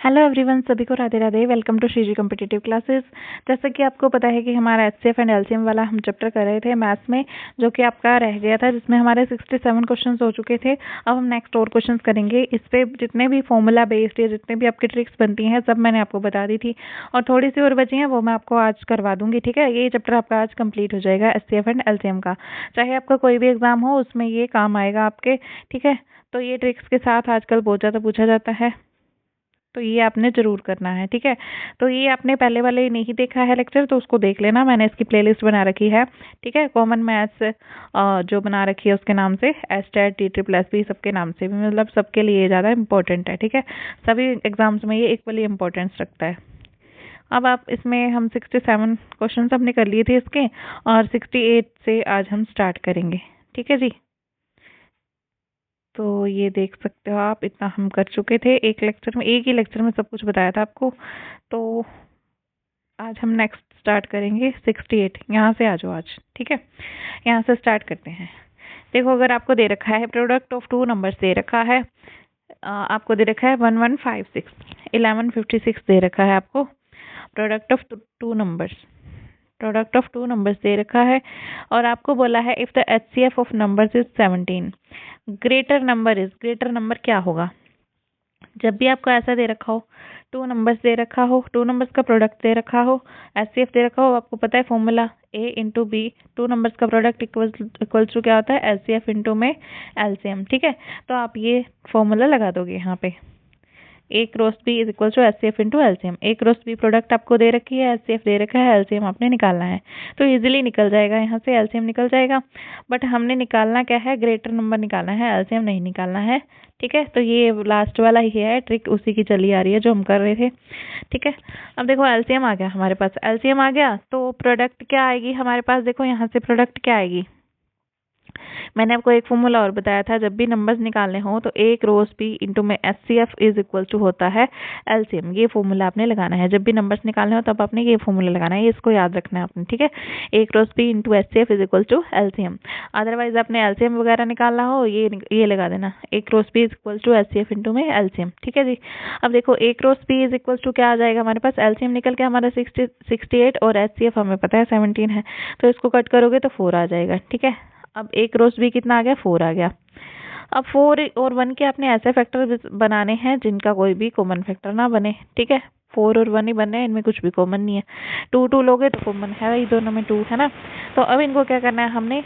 Hello everyone, सभी को Radhe Radhe. Welcome to Shriji competitive classes. जैसा कि आपको पता है कि हमारा एचसीएफ एंड एलसीएम वाला हम चैप्टर कर रहे थे मैथ्स में, जो कि आपका रह गया था, जिसमें हमारे 67 क्वेश्चंस हो चुके थे। अब हम नेक्स्ट और क्वेश्चंस करेंगे। इस पे जितने भी फॉर्मूला बेस्ड या जितने भी आपकी ट्रिक्स बनती हैं सब मैंने आपको बता दी थी, और थोड़ी सी और बची हैं वो मैं आपको आज करवा दूंगी। ठीक है, ये चैप्टर आपका आज कंप्लीट हो जाएगा एचसीएफ एंड एलसीएम का। चाहे आपका कोई भी एग्जाम हो उसमें ये काम आएगा आपके। ठीक है, तो ये ट्रिक्स के साथ आजकल बहुत ज़्यादा पूछा जाता है, तो ये आपने जरूर करना है। ठीक है, तो ये आपने पहले वाले नहीं देखा है लेक्चर तो उसको देख लेना, मैंने इसकी प्लेलिस्ट बना रखी है। ठीक है, कॉमन मैथ्स जो बना रखी है उसके नाम से, एस्टेट, TSSB सबके नाम से भी, मतलब सबके लिए ज़्यादा इंपॉर्टेंट है। ठीक है, सभी एग्जाम्स में ये इक्वली इंपॉर्टेंस रखता है। अब आप इसमें हम 67 क्वेश्चन हमने कर लिए थे इसके, और 68 से आज हम स्टार्ट करेंगे। ठीक है जी, तो ये देख सकते हो आप, इतना हम कर चुके थे एक लेक्चर में, एक ही लेक्चर में सब कुछ बताया था आपको। तो आज हम नेक्स्ट स्टार्ट करेंगे 68। यहाँ से आ जाओ आज। ठीक है, यहाँ से स्टार्ट करते हैं। देखो, अगर आपको दे रखा है प्रोडक्ट ऑफ टू नंबर्स दे रखा है, आपको दे रखा है 1156, 1156 दे रखा है आपको। Product of two numbers, product of two numbers दे रखा है, और आपको बोला है if the HCF of numbers is 17, greater number is, greater number क्या होगा? जब भी आपको ऐसा दे रखा हो, टू नंबर्स दे रखा हो, टू नंबर्स का प्रोडक्ट दे रखा हो, HCF दे रखा हो, आपको पता है फॉर्मूला A/B, टू नंबर्स का प्रोडक्ट इक्वल्स टू क्या होता है? HCF इंटू में LCM। ठीक है, तो आप ये फॉर्मूला लगा दोगे यहाँ पे, A cross B is equal to HCF into LCM। A cross B product आपको दे रखी है, HCF दे रखा है, LCM आपने निकालना है, तो इजीली निकल जाएगा, यहाँ से LCM निकल जाएगा। बट हमने निकालना क्या है? ग्रेटर नंबर निकालना है, LCM नहीं निकालना है। ठीक है, तो ये लास्ट वाला ही है ट्रिक, उसी की चली आ रही है जो हम कर रहे थे। ठीक है, अब देखो LCM आ गया हमारे पास, LCM आ गया तो प्रोडक्ट क्या आएगी हमारे पास? देखो यहाँ से प्रोडक्ट क्या आएगी, मैंने आपको एक फॉर्मूला और बताया था, जब भी नंबर्स निकालने हो तो A क्रॉस B इंटू में HCF इज इक्वल टू होता है LCM। ये फॉर्मूला आपने लगाना है, जब भी नंबर्स निकालने हो तब आपने ये फॉर्मूला लगाना है, इसको याद रखना है आपने। ठीक है, A cross B into HCF is equal to LCM। Otherwise आपने LCM वगैरह निकालना हो, ये लगा देना, A cross B is equal to HCF into में LCM। ठीक है जी, अब देखो A cross B is equal to क्या आ जाएगा हमारे पास? LCM निकल के हमारा 68 और HCF हमें पता है 17 है, तो इसको कट करोगे तो 4 आ जाएगा। ठीक है, अब A क्रॉस B कितना आ गया? 4 आ गया। अब 4 और 1 के आपने ऐसे फैक्टर बनाने हैं जिनका कोई भी कॉमन फैक्टर ना बने। ठीक है, 4 और 1 ही बनने हैं, इनमें कुछ भी कॉमन नहीं है। 2 लोगे तो कॉमन है भाई, दोनों में 2 है ना। तो अब इनको क्या करना है, हमने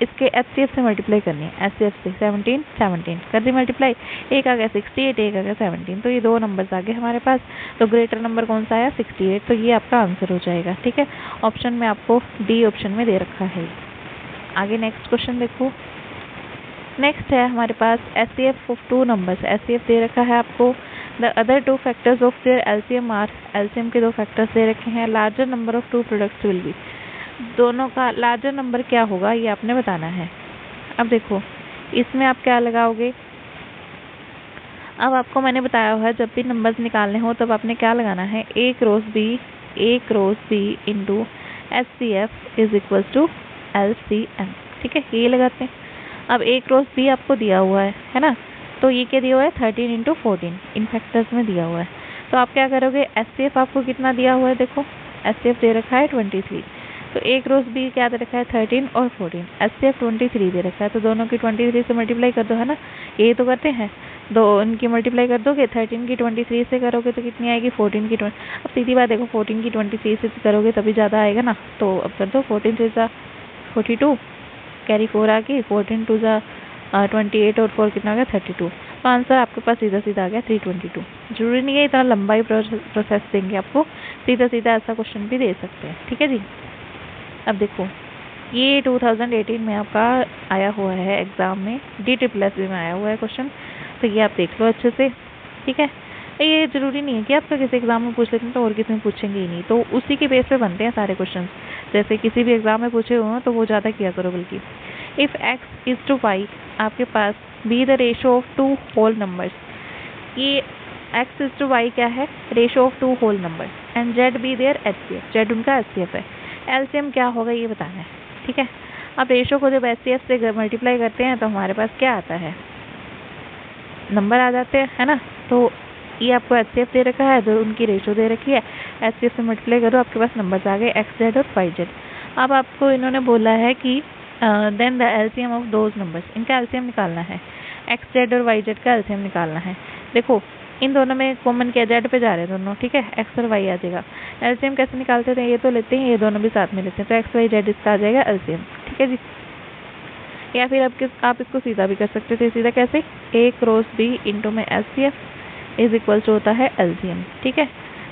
इसके HCF से मल्टीप्लाई करनी है, HCF से 17 कर दी मल्टीप्लाई, एक आ गया 68, एक आ गया 17, तो ये दो नंबर्स आ गए हमारे पास। तो ग्रेटर नंबर कौन सा आया? 68, तो ये आपका आंसर हो जाएगा। ठीक है, ऑप्शन में आपको D ऑप्शन में दे रखा है। आगे नेक्स्ट क्वेश्चन देखो। नेक्स्ट है हमारे पास HCF of two numbers, HCF दे रखा है आपको। The other two factors of their LCM are, LCM के दो फैक्टर्स दे रखे हैं। Larger number of two products will be, दोनों का लार्जर नंबर क्या होगा ये आपने बताना है। अब देखो इसमें आप क्या लगाओगे, अब आपको मैंने बताया हुआ है जब भी नंबर्स निकालने हो तब आपने क्या लगाना है? A cross B into HCF is equal to LCM। ठीक है, ये लगाते हैं। अब A क्रॉस B आपको दिया हुआ है ना, तो ये क्या दिया हुआ है? 13 इंटू 14 इन फैक्टर्स में दिया हुआ है। तो आप क्या करोगे? HCF आपको कितना दिया हुआ है? देखो HCF दे रखा है 23, तो A क्रॉस B क्या दे रखा है? 13 और 14, HCF 23 दे रखा है, तो दोनों की 23 से मल्टीप्लाई कर दो, है ना, ये तो करते हैं। दो इनकी मल्टीप्लाई कर दोगे, 13 की 23 से करोगे तो कितनी आएगी? 14 की 20। अब सीधी बात देखो, 14 की 23 से करोगे तभी ज़्यादा आएगा ना, तो अब कर दो 14 से 42, कैरी 4 आ गई, 14 टू 28 और 4 कितना आ गया? 32। तो आंसर आपके पास सीधा सीधा आ गया 322। जरूरी नहीं है इतना लंबा ही प्रोसेस देंगे आपको, सीधा सीधा ऐसा क्वेश्चन भी दे सकते हैं। ठीक है जी, अब देखो ये 2018 में आपका आया हुआ है एग्जाम में, DSSB में आया हुआ है क्वेश्चन, तो ये आप देख लो अच्छे से। ठीक है, ये जरूरी नहीं है कि आपका किसी एग्जाम में पूछ लेते हैं तो और किसी में पूछेंगे ही नहीं, तो उसी के बेस पे बनते हैं सारे क्वेश्चन। जैसे किसी भी एग्जाम में पूछे हुए हैं तो वो ज़्यादा किया करो। बल्कि if x is to y, आपके पास be the ratio of two whole numbers, ये x इज टू y क्या है? Ratio of two whole numbers, and z be their HCF, z उनका HCF है, LCM क्या होगा ये बताना है। ठीक है, अब रेशो को जब HCF से मल्टीप्लाई करते हैं तो हमारे पास क्या आता है? नंबर आ जाते हैं, है ना। तो ये आपको HCF दे रखा है, जो उनकी रेशो दे रखी है, HCF से मल्टीप्लाई करो, आपके पास नंबर्स आ गए XZ और YZ। अब आपको इन्होंने बोला है कि then the LCM of those numbers, इनका LCM निकालना है, XZ और YZ का LCM निकालना है। देखो इन दोनों में कॉमन क्या, Z पे जा रहे हैं दोनों, ठीक है, X और Y आ जाएगा। LCM कैसे निकालते थे, ये तो लेते हैं, ये दोनों भी साथ में लेते हैं, तो XYZ इसका आ जाएगा LCM, ठीक है जी। या फिर आप इसको सीधा भी कर सकते थे, सीधा कैसे, A क्रॉस B इंटू में HCF इज इक्वल टू होता है LCM, ठीक है।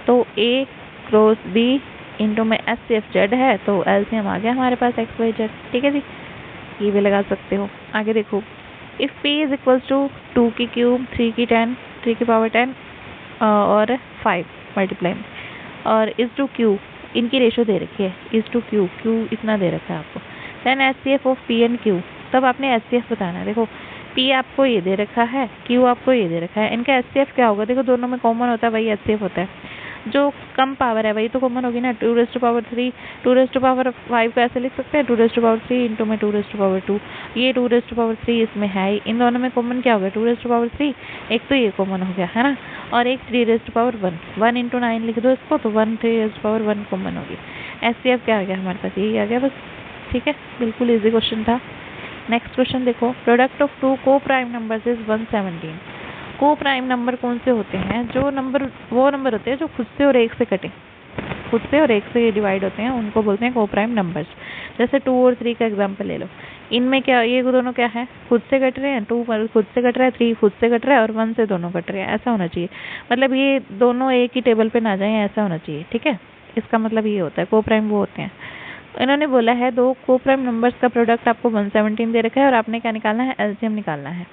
तो A क्रॉस B इंटू में HCF Z है, तो LCM आ गया हमारे पास XYZ, ठीक है जी। ये भी लगा सकते हो। आगे देखो, if P is equal to 2 की क्यूब, 3 की 10, 3 की पावर 10 और 5 मल्टीप्लाई, और इज टू Q, इनकी रेशो दे रखी है, इज टू Q, Q इतना दे रखा है आपको। Then HCF of P and Q, तब आपने HCF बताना है। देखो P आपको ये दे रखा है, Q आपको ये दे रखा है, इनका HCF क्या होगा, देखो दोनों में कॉमन होता है वही HCF होता है, जो कम पावर है वही तो कॉमन होगी ना। 2 raise to power 3, 2 raise to power 5 को ऐसे लिख सकते हैं, 2 रेज़ टू पावर 3 इंटू में 2 रेज़ टू पावर 2, ये 2 रेज़ टू पावर 3 इसमें है ही, इन दोनों में कॉमन क्या हो गया, 2 रेज़ टू पावर 3, एक तो ये कॉमन हो गया है ना, और एक 3 रेज़ टू पावर 1, 1 इंटू 9 लिख दो इसको, तो 1 3 रेज़ टू पावर 1 कॉमन होगी। HCF क्या आ गया हमारे पास, यही आ गया बस, ठीक है, बिल्कुल ईजी क्वेश्चन था। नेक्स्ट क्वेश्चन देखो, प्रोडक्ट ऑफ 2 को प्राइम नंबर्स इज 117। को प्राइम नंबर कौन से होते हैं, जो नंबर वो नंबर होते हैं जो खुद से और एक से कटे, खुद से और एक से डिवाइड होते हैं, उनको बोलते हैं को प्राइम नंबर्स। जैसे 2 और 3 का एग्जांपल ले लो, इनमें क्या, ये दोनों क्या है, खुद से कट रहे हैं, 2 खुद से कट रहा है, 3 खुद से कट रहा है, और 1 से दोनों कट रहे हैं, ऐसा होना चाहिए। मतलब ये दोनों एक ही टेबल पे ना जाएं, ऐसा होना चाहिए, ठीक है। इसका मतलब ये होता है को प्राइम वो होते हैं। इन्होंने बोला है दो को प्राइम नंबर्स का प्रोडक्ट आपको 117 दे रखा है, और आपने क्या निकालना है, LCM निकालना है।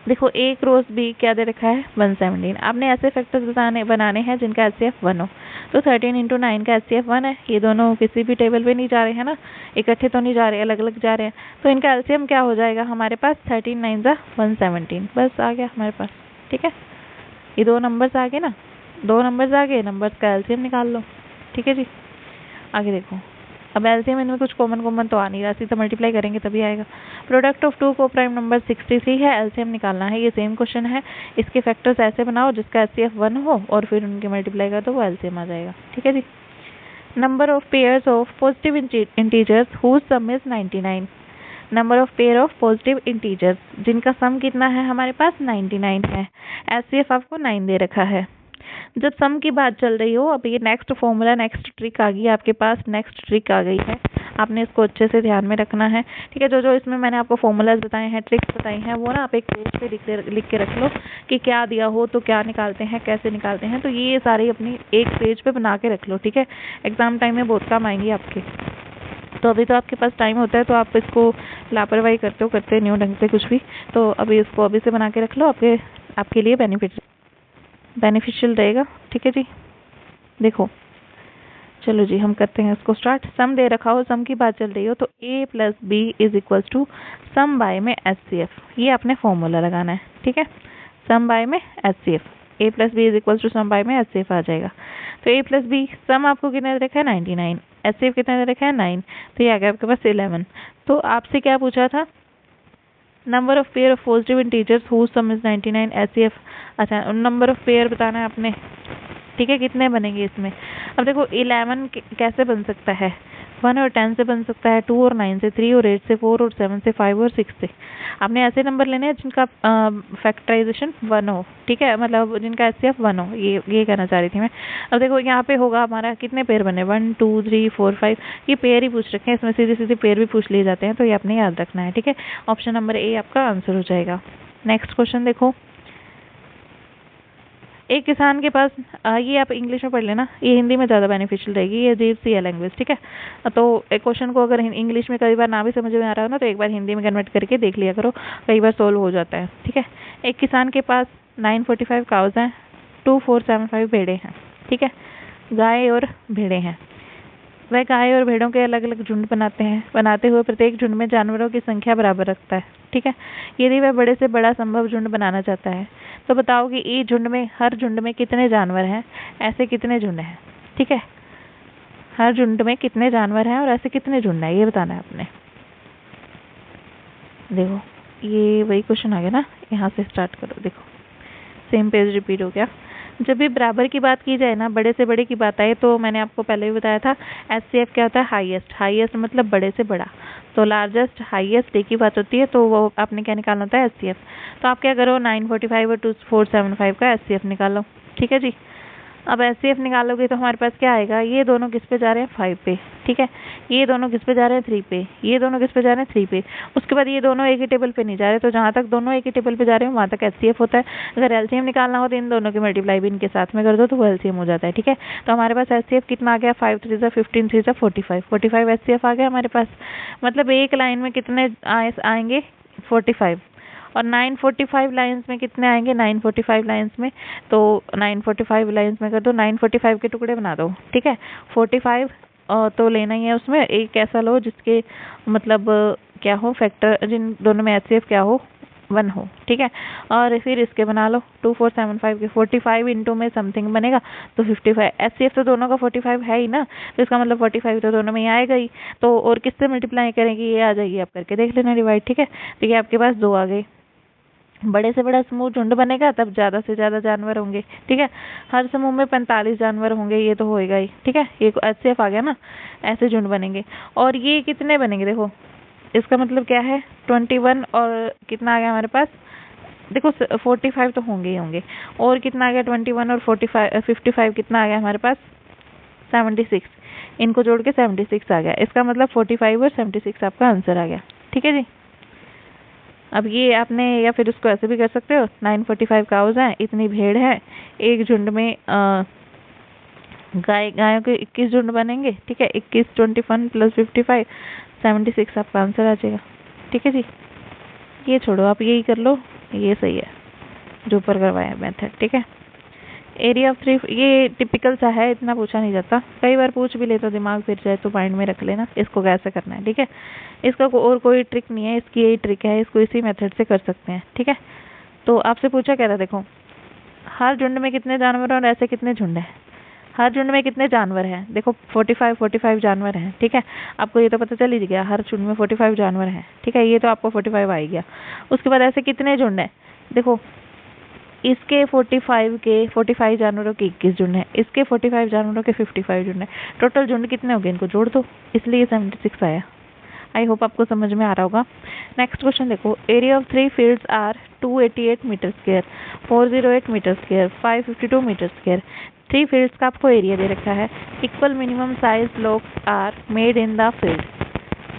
देखो A क्रॉस B क्या दे रखा है, 117। आपने ऐसे फैक्टर्स बनाने हैं जिनका HCF 1 हो। तो 13 इंटू 9 का HCF 1 है, ये दोनों किसी भी टेबल पे नहीं जा रहे हैं ना, इकट्ठे तो नहीं जा रहे, अलग अलग जा रहे हैं, तो इनका LCM क्या हो जाएगा हमारे पास, 13 9 जा 117, बस आ गया हमारे पास, ठीक है। ये दो नंबर्स आ गए ना, दो नंबर्स आ गए, नंबर्स का LCM निकाल लो, ठीक है जी। आगे देखो, अब LCM इनमें कुछ कॉमन तो आ नहीं रहा, सीधा मल्टीप्लाई करेंगे तभी आएगा। प्रोडक्ट ऑफ 2 को प्राइम नंबर 63 है, LCM निकालना है, ये सेम क्वेश्चन है। इसके फैक्टर्स ऐसे बनाओ जिसका HCF 1 हो, और फिर उनके मल्टीप्लाई कर दो, वो LCM आ जाएगा, ठीक है जी। Number of pairs of positive integers whose sum is 99। Number of pair of positive integers जिनका सम कितना है हमारे पास, 99 है। HCF आपको 9 दे रखा है। जब सम की बात चल रही हो, अब ये नेक्स्ट फॉर्मूला, नेक्स्ट ट्रिक आ गई आपके पास, नेक्स्ट ट्रिक आ गई है, आपने इसको अच्छे से ध्यान में रखना है, ठीक है। जो जो इसमें मैंने आपको फॉर्मूलाज बताए हैं, ट्रिक्स बताई हैं, वो ना आप एक पेज पे लिख के रख लो कि क्या दिया हो तो क्या निकालते हैं, कैसे निकालते हैं, तो ये सारी अपनी एक पेज पे बना के रख लो, ठीक है। एग्जाम टाइम में बहुत काम आएंगी आपके। तो अभी तो आपके पास टाइम होता है, तो आप इसको लापरवाही करते नहीं हो ढंग से कुछ भी, तो अभी इसको अभी से बना के रख लो, आपके लिए बेनिफिशियल रहेगा, ठीक है जी। देखो चलो जी, हम करते हैं इसको स्टार्ट। सम दे रखा हो, सम की बात चल रही हो, तो A plus B is equal to sum by में HCF, ये आपने फॉर्मूला लगाना है, ठीक है। सम बाय में HCF, A plus B is equal to sum by में HCF आ जाएगा। तो A प्लस B, सम आपको कितना दे रखा है, 99, HCF कितना दे रखा है, 9, तो ये आ गया आपके पास 11। तो आपसे क्या पूछा था, number of pair of positive integers whose sum is 99, HCF, अच्छा नंबर ऑफ पेयर बताना है आपने, ठीक है, कितने बनेंगे इसमें। अब देखो 11 कैसे बन सकता है, 1 और 10 से बन सकता है, 2 और 9 से, 3 और 8 से, 4 और 7 से, 5 और 6 से। आपने ऐसे नंबर लेने हैं जिनका फैक्टराइजेशन 1 हो, ठीक है, मतलब जिनका HCF 1 हो, ये कहना चाह रही थी मैं। अब देखो यहाँ पे होगा हमारा कितने पेयर बने, 1 2 3 4 5, ये पेयर ही पूछ रखे हैं, इसमें सीधे सीधे पेयर भी पूछ लिए जाते हैं, तो ये आपने याद रखना है, ठीक है। ऑप्शन नंबर A आपका आंसर हो जाएगा। नेक्स्ट क्वेश्चन देखो, एक किसान के पास, ये आप इंग्लिश में पढ़ लेना, ये हिंदी में ज़्यादा बेनिफिशियल रहेगी, ये अजीब सी है लैंग्वेज, ठीक है। तो एक क्वेश्चन को अगर इंग्लिश में कई बार ना भी समझ में आ रहा हो ना, तो एक बार हिंदी में कन्वर्ट करके देख लिया करो, कई बार सोल्व हो जाता है, ठीक है। एक किसान के पास 945 काउज हैं, 2475 भेड़ें हैं, ठीक है, गाय और भेड़ें हैं। वह गाय और भेड़ों के अलग अलग झुंड बनाते हुए प्रत्येक झुंड में जानवरों की संख्या बराबर रखता है, ठीक है। यदि वह बड़े से बड़ा संभव झुंड बनाना चाहता है, तो बताओ कि ई झुंड में, हर झुंड में कितने जानवर हैं, ऐसे कितने झुंड हैं, ठीक है। हर झुंड में कितने जानवर हैं और ऐसे कितने झुंड हैं, ये बताना है आपने। देखो ये वही क्वेश्चन आ गया ना, यहाँ से स्टार्ट करो। देखो सेम पेज रिपीट हो गया। जब भी बराबर की बात की जाए ना, बड़े से बड़े की बात आए, तो मैंने आपको पहले भी बताया था HCF क्या होता है, हाईएस्ट। हाईएस्ट मतलब बड़े से बड़ा, तो लार्जेस्ट हाईएस्ट एक ही बात होती है, तो वो आपने क्या निकालना होता है, HCF। तो आप क्या करो, 945 और 2475 का HCF निकालो। ठीक है जी। अब HCF निकालोगे तो हमारे पास क्या आएगा, ये दोनों किस पे जा रहे हैं, 5 पे। ठीक है, ये दोनों किस पे जा रहे हैं, 3 पे। ये दोनों किस पे जा रहे हैं, 3 पे। उसके बाद ये दोनों एक ही टेबल पे नहीं जा रहे, तो जहाँ तक दोनों एक ही टेबल पे जा रहे हैं वहाँ तक HCF होता है। अगर LCM निकालना हो तो इन दोनों की मल्टीप्लाई भी इनके साथ में कर दो, तो वो LCM हो जाता है। ठीक है, तो हमारे पास HCF कितना आ गया, 5 3 जा 15 3 जा 45। 45 HCF आ गया हमारे पास। मतलब एक लाइन में कितने आएंगे, 45। और 945 लाइंस में कितने आएंगे, 945 लाइंस में, तो 945 लाइंस में कर दो, 945 के टुकड़े बना दो। ठीक है, 45 तो लेना ही है, उसमें एक ऐसा लो जिसके मतलब क्या हो, फैक्टर, जिन दोनों में HCF क्या हो, 1 हो। ठीक है, और फिर इसके बना लो 2475 के। 45 इंटू में समथिंग बनेगा तो 55। HCF तो दोनों का 45 है ही ना, तो इसका मतलब 45 तो दोनों में ही आएगा ही। तो और किससे मल्टीप्लाई करेंगे, ये आ जाएगी, आप करके देख लेना डिवाइड। ठीक है, तो ये आपके पास 2 आ गए। बड़े से बड़ा समूह झुंड बनेगा तब ज्यादा से ज्यादा जानवर होंगे। ठीक है, हर समूह में 45 जानवर होंगे, ये तो होएगा ही। ठीक है, ये HCF आ गया ना, ऐसे झुंड बनेंगे। और ये कितने बनेंगे, देखो इसका मतलब क्या है, 21 और कितना आ गया हमारे पास, देखो 45 तो होंगे ही होंगे। और कितना आ गया, 21 और 55 कितना आ गया हमारे पास, 76। इनको जोड़ के 76 आ गया। इसका मतलब 45 और 76 आपका आंसर आ गया। ठीक है जी। अब ये आपने, या फिर उसको ऐसे भी कर सकते हो, 945 काउज हैं, इतनी भेड़ है, एक झुंड में गायों के 21 झुंड बनेंगे। ठीक है, 21 21 प्लस 55 76 आपका आंसर आ जाएगा। ठीक है जी, ये छोड़ो, आप यही कर लो, ये सही है जो ऊपर करवाया मेथड। ठीक है, एरिया ऑफ 3, ये टिपिकल सा है, इतना पूछा नहीं जाता, कई बार पूछ भी ले तो दिमाग फिर जाए, तो माइंड में रख लेना इसको कैसे करना है। ठीक है, इसका और कोई ट्रिक नहीं है, इसकी यही ट्रिक है, इसको इसी मेथड से कर सकते हैं। ठीक है, तो आपसे पूछा क्या था, देखो हर झुंड में कितने जानवर हैं और ऐसे कितने झुंड हैं, हर झुंड में कितने जानवर हैं, देखो 45 जानवर हैं। ठीक है, आपको ये तो पता चल ही गया, हर झुंड में 45 जानवर हैं। ठीक है, ये तो आपको 45 आ ही गया। उसके बाद ऐसे कितने झुंड हैं, देखो इसके 45 जानवरों के 21 झुंड है, इसके 45 जानवरों के 55 झुंड है। टोटल झुंड कितने हो गए, इनको जोड़ दो, इसलिए 76 आया। आई होप आपको समझ में आ रहा होगा। नेक्स्ट क्वेश्चन देखो, area of 3 fields are 288 metre square, 408 metre square, 552 metre square. 3 fields का आपको एरिया दे रखा है। Equal minimum size blocks are made in the field.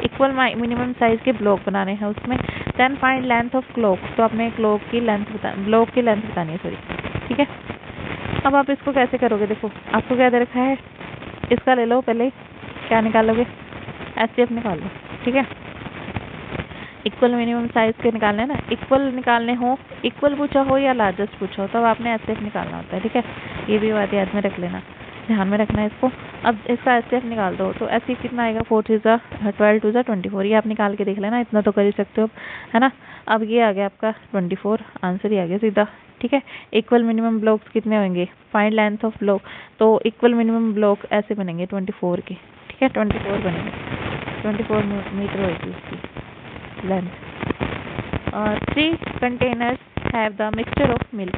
Equal minimum size के ब्लॉक बनाने हैं उसमें। Then find length of clock, तो आपने क्लॉक की लेंथ ब्लॉक की लेंथ बतानी है, सॉरी। ठीक है, अब आप इसको कैसे करोगे, देखो आपको क्या दे रखा है, इसका ले लो, पहले क्या निकालोगे, HCF निकाल लो। ठीक है, इक्वल मिनिमम साइज के निकालने हैं ना, इक्वल निकालने हो, इक्वल पूछा हो या लार्जेस्ट पूछा हो, तब आपने HCF निकालना होता है। ठीक है, ये भी बात याद में रख लेना, ध्यान में रखना है इसको। अब इसका HCF निकाल दो, तो HCF कितना आएगा, 4 3 जा 12 2 जा 24। ये आप निकाल के देख लेना, इतना तो कर ही सकते हो, है ना। अब ये आ गया आपका 24, आंसर ही आ गया सीधा। ठीक है, इक्वल मिनिमम ब्लॉक्स कितने होंगे, फाइंड लेंथ ऑफ ब्लॉक, तो इक्वल मिनिमम ब्लॉक ऐसे बनेंगे 24 के। ठीक है, 24 बनेंगे, 24 मीटर होगी उसकी length. 3 containers have the mixture of milk.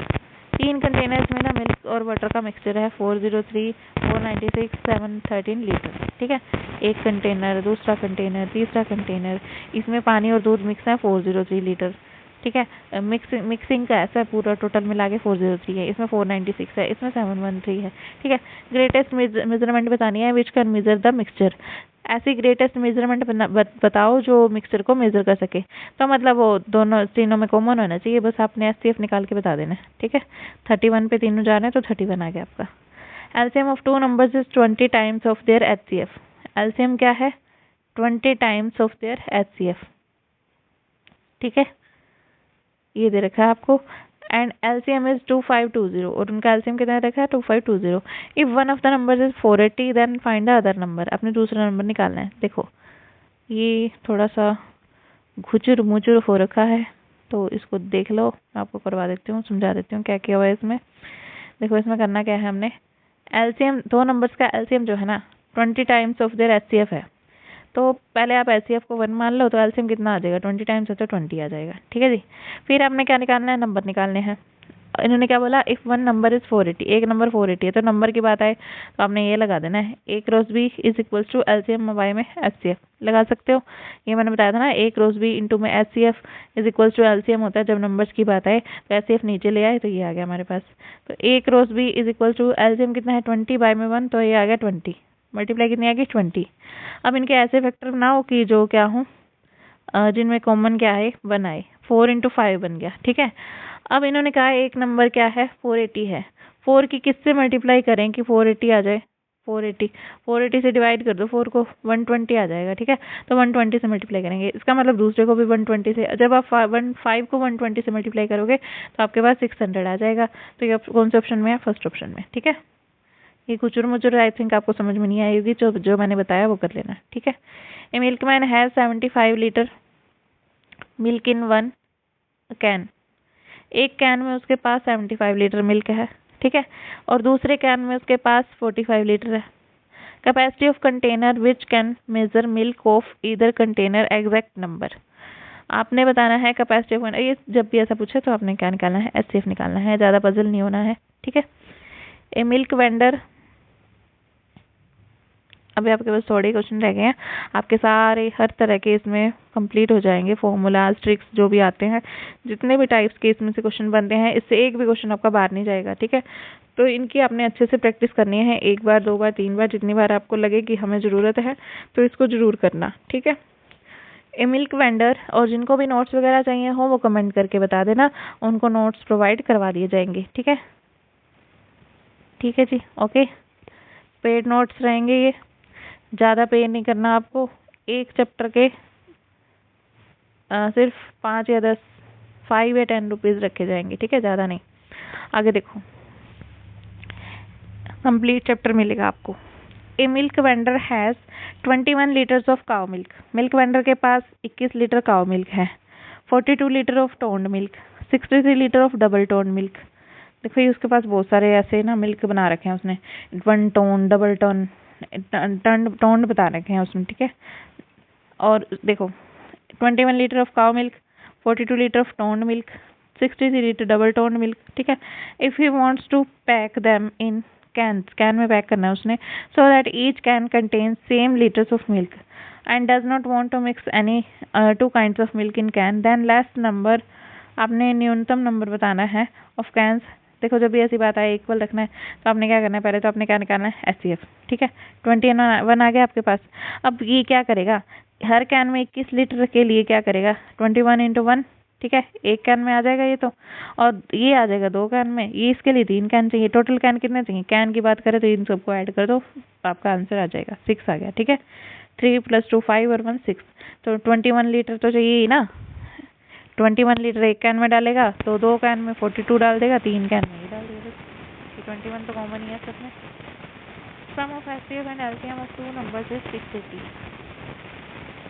3 containers में ना मिल्क और बटर का मिक्सचर है, 403 496 713 लीटर। ठीक है, एक कंटेनर, दूसरा कंटेनर, तीसरा कंटेनर, इसमें पानी और दूध मिक्स है, 403 लीटर। ठीक है, मिक्सिंग का ऐसा पूरा टोटल मिला के 403 है, इसमें 496 है, इसमें 713 है। ठीक है, ग्रेटेस्ट मेजरमेंट बतानी है which can measure the mixture. ऐसी ग्रेटेस्ट मेजरमेंट बताओ जो मिक्सचर को मेजर कर सके। तो मतलब वो दोनों तीनों में कॉमन होना चाहिए, बस आपने HCF निकाल के बता देना है। ठीक है, 31 पे तीनों जा रहे हैं तो 31 आ गया आपका। LCM of 2 numbers is 20 times of their HCF। LCM क्या है, 20 टाइम्स ऑफ देयर HCF। ठीक है, ये दे रखा है आपको। एंड LCM इज 2520, और उनका LCM कितना रखा है, 2520। If one of the numbers is 480 then find the other number. आपने दूसरा नंबर निकालना है। देखो ये थोड़ा सा घुचुर मुचुर हो रखा है, तो इसको देख लो, मैं आपको करवा देती हूँ, समझा देती हूँ क्या किया हुआ है इसमें। देखो इसमें करना क्या है, हमने LCM, 2 नंबर्स का LCM जो है ना 20 टाइम्स ऑफ देयर HCF है, तो पहले आप HCF को 1 मान लो, तो LCM कितना आ जाएगा, 20 टाइम्स है तो 20 आ जाएगा। ठीक है जी, फिर आपने क्या निकालना है, नंबर निकालने हैं। इन्होंने क्या बोला, इफ वन नंबर इज 480, एक नंबर 480 है तो नंबर की बात आए तो आपने ये लगा देना है, a cross b is equals to LCM y में एचसीएफ लगा सकते हो। ये मैंने बताया था ना, ए क्रॉस बी इंटू में HCF is equals to LCM होता है जब नंबर्स की बात आए, तो एचसीएफ नीचे ले आए तो ये आ गया हमारे पास। तो a cross b is equals to LCM कितना है 20 बाय में 1, तो ये आ गया 20, मल्टीप्लाई कितनी आ गई 20। अब इनके ऐसे फैक्टर बनाओ कि जो क्या हो, जिनमें कॉमन क्या है 1 आए, 4 इंटू 5 बन गया, ठीक है। अब इन्होंने कहा एक नंबर क्या है 480 है, 4 की किससे मल्टीप्लाई करें कि 480 आ जाए, 480 से डिवाइड कर दो 4 को, 120 आ जाएगा, ठीक है। तो 120 से मल्टीप्लाई करेंगे, इसका मतलब दूसरे को भी 120 से, जब आप 5 को 120 से मल्टीप्लाई करोगे तो आपके पास 600 आ जाएगा। तो ये कौन से ऑप्शन में है, फर्स्ट ऑप्शन में, ठीक है। ये कुचुर मुचुर आई थिंक आपको समझ में नहीं आएगी, जो मैंने बताया वो कर लेना, ठीक है। A milkman has 75 litre milk in 1 can, एक कैन में उसके पास 75 लीटर मिल्क है, ठीक है, और दूसरे कैन में उसके पास 45 लीटर है। Capacity of container which can measure milk of either container exact number, आपने बताना है कैपेसिटी ऑफ, ये जब भी ऐसा पूछे तो आपने क्या निकालना है, एचसीएफ निकालना है, ज़्यादा पजल नहीं होना है, ठीक है। ए मिल्क वेंडर, अभी आपके पास थोड़े क्वेश्चन रह गए हैं, आपके सारे हर तरह के इसमें कंप्लीट हो जाएंगे, फॉर्मूलाज ट्रिक्स जो भी आते हैं, जितने भी टाइप्स के इसमें से क्वेश्चन बनते हैं, इससे एक भी क्वेश्चन आपका बाहर नहीं जाएगा, ठीक है। तो इनकी आपने अच्छे से प्रैक्टिस करनी है, 1 बार 2 बार 3 बार, जितनी बार आपको लगे कि हमें ज़रूरत है तो इसको ज़रूर करना, ठीक है। ए मिल्क वेंडर, और जिनको भी नोट्स वगैरह चाहिए हो वो कमेंट करके बता देना, उनको नोट्स प्रोवाइड करवा दिए जाएंगे, ठीक है। ठीक है जी, ओके। पेड नोट्स रहेंगे ये, ज़्यादा पे नहीं करना आपको, एक चैप्टर के सिर्फ 5 या 10, 5 या 10 रुपीज़ रखे जाएंगे, ठीक है, ज़्यादा नहीं। आगे देखो, कंप्लीट चैप्टर मिलेगा आपको। A milk vendor has 21 litres of cow milk, milk vendor के पास 21 लीटर काउ मिल्क है। 42 litre of toned milk, 63 litre of double toned milk. देखो ये उसके पास बहुत सारे ऐसे ना मिल्क बना रखे हैं उसने, 1 टोन, डबल टोन, टोन्ड बता रखे हैं उसमें, ठीक है। और देखो 21 litre of cow milk, 42 litre of toned milk, 63 litre double toned milk, ठीक है। If he wants to pack them in can, can में पैक करना है उसने, so that each can contain same litres of milk and does not want to mix any 2 kinds of milk in can, then less number, आपने न्यूनतम number बताना है of cans. देखो जब भी ऐसी बात आए इक्वल रखना है तो आपने क्या करना है, पहले तो आपने क्या निकालना है, एचसीएफ, ठीक है। 21 आ गया आपके पास। अब ये क्या करेगा, हर कैन में 21 लीटर के लिए क्या करेगा, 21 इंटू 1, ठीक है, एक कैन में आ जाएगा ये तो, और ये आ जाएगा 2 कैन में, ये इसके लिए 3 कैन चाहिए। टोटल कैन कितने चाहिए, कैन की बात करें तो इन सबको ऐड कर दो, आपका आंसर आ जाएगा 6 आ गया, ठीक है। 3 + 2 5 और 1 6, तो 21 लीटर तो चाहिए ही ना। 21 लीटर एक कैन में डालेगा तो 2 कैन में 42 डाल देगा, 3 कैन में ही डाल देगा, 21 तो कॉमन ही है सब में। Sum of HCF and LCM of 2 numbers is 680,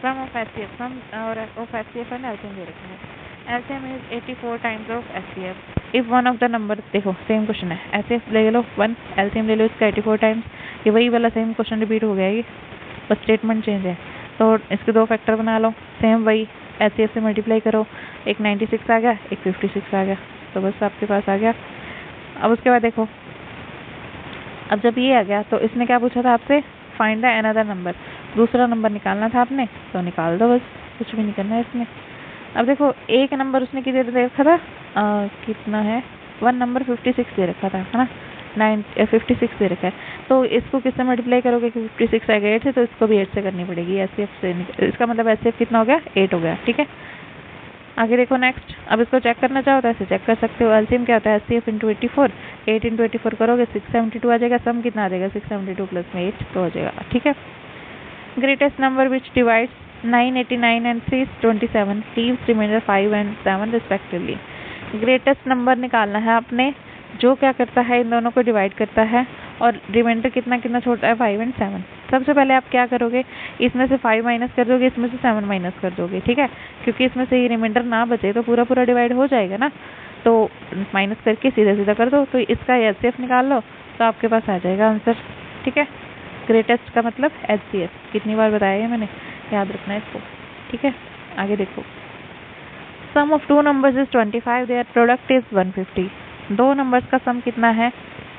sum of HCF, sum और ऑफ एचसीएफ एंड एलसीएम दे रखे हैं। LCM is 84 times of HCF if one of the number, देखो सेम क्वेश्चन है, एचसीएफ ले लो 1, एलसीएम ले लो इसका 84 टाइम्स, ये वही वाला सेम क्वेश्चन रिपीट हो गया, ये बस स्टेटमेंट चेंज है। तो इसके 2 फैक्टर बना लो, सेम वही एचसीएफ से मल्टीप्लाई करो, एक 96 आ गया, एक 56 आ गया, तो बस आपके पास आ गया। अब उसके बाद देखो, अब जब ये आ गया तो इसने क्या पूछा था आपसे, फाइंड द अनदर नंबर, दूसरा नंबर निकालना था आपने, तो निकाल दो बस, कुछ भी नहीं करना है इसमें। अब देखो एक नंबर उसने कितने दे रखा था, कितना है, 1 नंबर 56 दे रखा था, है ना, 56 दे रखा है, तो इसको किससे मल्टीप्लाई करोगे कि 56 आएगा 8 से, तो इसको भी 8 से करनी पड़ेगी, एचसीएफ से, इसका मतलब एचसीएफ कितना हो गया, 8 हो गया, ठीक है। आगे देखो नेक्स्ट, अब इसको चेक करना चाहो तो ऐसे चेक कर सकते हो। एलसीएम क्या होता है, एचसीएफ इंटू 84, 8 इंटू 84 करोगे 672 आ जाएगा, सम कितना आ जाएगा 672 प्लस में 8 तो हो जाएगा, ठीक है। Greatest number which divides 989 and 327 leaves remainder 5 and 7 respectively, greatest number निकालना है आपने जो क्या करता है, इन दोनों को डिवाइड करता है और रिमाइंडर कितना कितना छोड़ता है, 5 एंड 7। सबसे पहले आप क्या करोगे, इसमें से 5 माइनस कर दोगे, इसमें से 7 माइनस कर दोगे, ठीक है, क्योंकि इसमें से ये रिमाइंडर ना बचे तो पूरा पूरा डिवाइड हो जाएगा ना, तो माइनस करके सीधा सीधा कर दो, तो इसका एचसीएफ निकाल लो तो आपके पास आ जाएगा आंसर, ठीक है। ग्रेटेस्ट का मतलब एचसीएफ, कितनी बार बताया है मैंने, याद रखना है इसको, ठीक है। आगे देखो, sum of 2 numbers is 25, their product is 150, दो नंबर्स का सम कितना है,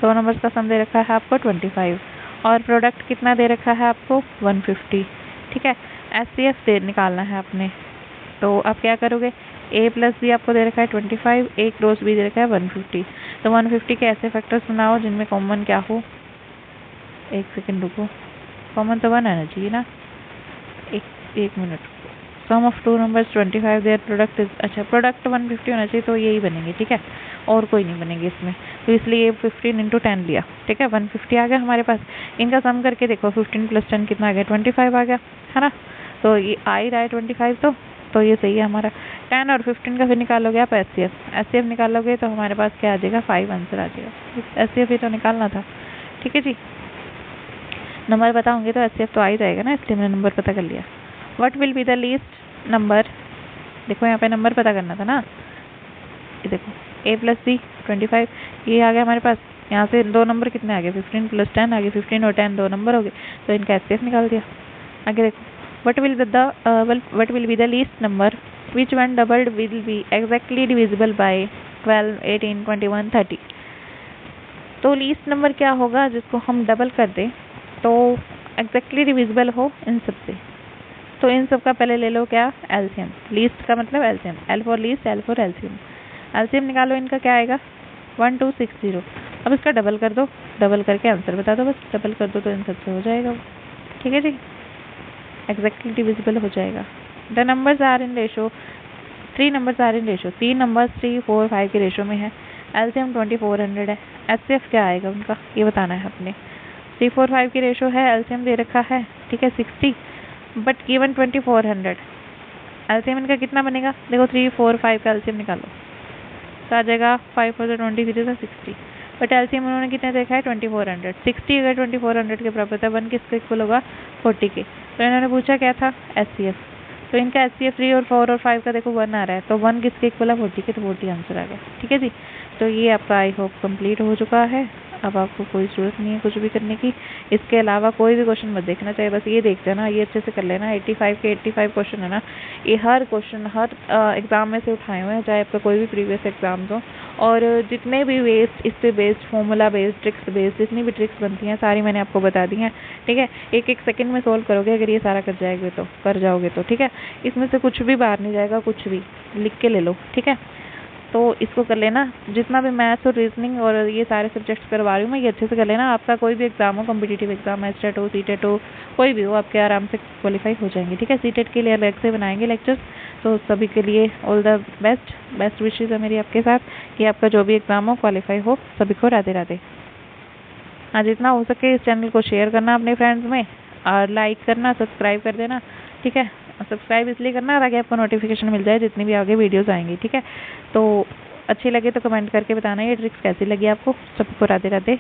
दो नंबर्स का सम दे रखा है आपको 25 और प्रोडक्ट कितना दे रखा है आपको 150। ठीक है, एचसीएफ दे निकालना है आपने। तो आप क्या करोगे, ए प्लस बी आपको दे रखा है 25, ए क्रॉस बी दे रखा है 150। तो 150 के ऐसे फैक्टर्स बनाओ जिनमें कॉमन क्या हो, एक सेकंड रुको, कॉमन तो 1 आना चाहिए ना, एक minute. Sum of two numbers 25 their product is, अच्छा प्रोडक्ट 150 होना चाहिए, तो यही बनेंगे। ठीक है, और कोई नहीं बनेंगे इसमें, तो इसलिए 15 × 10 लिया। ठीक है, 150 आ गया हमारे पास। इनका सम करके देखो, 15 + 10 कितना आ गया, 25 आ गया, है ना। तो ये आ ही रहा है 25, तो ये सही है हमारा। 10 और 15 का फिर निकालोगे आप एचसीएफ निकालोगे तो हमारे पास क्या आ जाएगा, 5 आंसर आ जाएगा। एचसीएफ ही तो निकालना था। ठीक है जी, नंबर बताऊंगी तो एचसीएफ तो आ ही जाएगा ना, इसलिए मैंने नंबर पता कर लिया। What will be the least number, देखो यहाँ पे नंबर पता करना था ना, ये देखो a + b 25, ये आ गया हमारे पास। यहाँ से दो नंबर कितने आ गए, 15 + 10 आ गए, 15 और 10 दो नंबर हो गए, तो इनका एचसीएफ निकाल दिया। आगे देखो, what will be the least number which one doubled will be exactly divisible by 12, 18, 21, 30। तो लीस्ट नंबर क्या होगा जिसको हम डबल कर दें तो एग्जैक्टली डिविजिबल हो इन सब से। तो इन सब का पहले ले लो क्या, एलसीएम। लीस्ट का मतलब LCM, L for least, L for LCM. LCM निकालो, इनका क्या आएगा 1260। अब इसका डबल कर दो, डबल करके आंसर बता दो, बस डबल कर दो तो इन सबसे हो जाएगा। ठीक है जी, एग्जैक्टली डिविजिबल हो जाएगा। The numbers are in ratio, 3 numbers are in ratio, 3 numbers 3, 4, 5 के रेशो में है। एलसीएम 2400 है। एचसीएफ क्या आएगा उनका, ये बताना है अपने। 3, 4, 5 की रेशो है, एलसीएम दे रखा है, ठीक है 60, बट गिवन 2400। एलसीएम इनका कितना बनेगा, देखो 3, 4, 5 का एलसीएम निकालो तो आ जाएगा 5 4 23 60, बट एलसीएम उन्होंने कितना देखा है 2400। 60 अगर 2400 के बराबर था, 1 किसके इक्वल होगा 40 के। तो इन्होंने पूछा क्या था, एचसीएफ। तो इनका एचसीएफ 3 और 4 और 5 का देखो 1 आ रहा है, तो 1 किसके इक्वल है 40 के, तो 40 आंसर आ गया। ठीक है जी, तो ये आपका आई होप कंप्लीट हो चुका है। अब आपको कोई ज़रूरत नहीं है कुछ भी करने की, इसके अलावा कोई भी क्वेश्चन मत देखना चाहिए, बस ये देख जाना, ये अच्छे से कर लेना। 85 के 85 क्वेश्चन है ना, ये हर क्वेश्चन हर एग्ज़ाम में से उठाए हुए हैं, चाहे आपका कोई भी प्रीवियस एग्जाम्स हो। और जितने भी बेस्ड, इस पे based, formula based, tricks based, जितनी भी ट्रिक्स बनती हैं सारी मैंने आपको बता दी हैं। ठीक है, एक एक सेकंड में सोल्व करोगे अगर ये सारा कर जाओगे तो। ठीक है, इसमें से कुछ भी बाहर नहीं जाएगा, कुछ भी लिख के ले लो। ठीक है, तो इसको कर लेना, जितना भी मैथ्स और रीजनिंग और ये सारे सब्जेक्ट्स करवा रही हूँ मैं, ये अच्छे से कर लेना। आपका कोई भी एग्जाम हो, कॉम्पिटिटिव एग्जाम, एस्टेट हो, सीटेट हो, कोई भी हो, आपके आराम से क्वालिफाई हो जाएंगे। ठीक है, सीटेट के लिए अलग से बनाएंगे लेक्चर्स, तो सभी के लिए ऑल द बेस्ट विशेज़ है मेरी आपके साथ कि आपका जो भी एग्जाम हो क्वालिफाई हो। सभी को राधे राधे। हाँ, जितना हो सके इस चैनल को शेयर करना अपने फ्रेंड्स में, और लाइक करना, सब्सक्राइब कर देना। ठीक है, सब्सक्राइब इसलिए करना ताकि आपको नोटिफिकेशन मिल जाए जितनी भी आगे वीडियोस आएंगी। ठीक है, तो अच्छी लगे तो कमेंट करके बताना ये ट्रिक्स कैसी लगी आपको। सबको राधे राधे।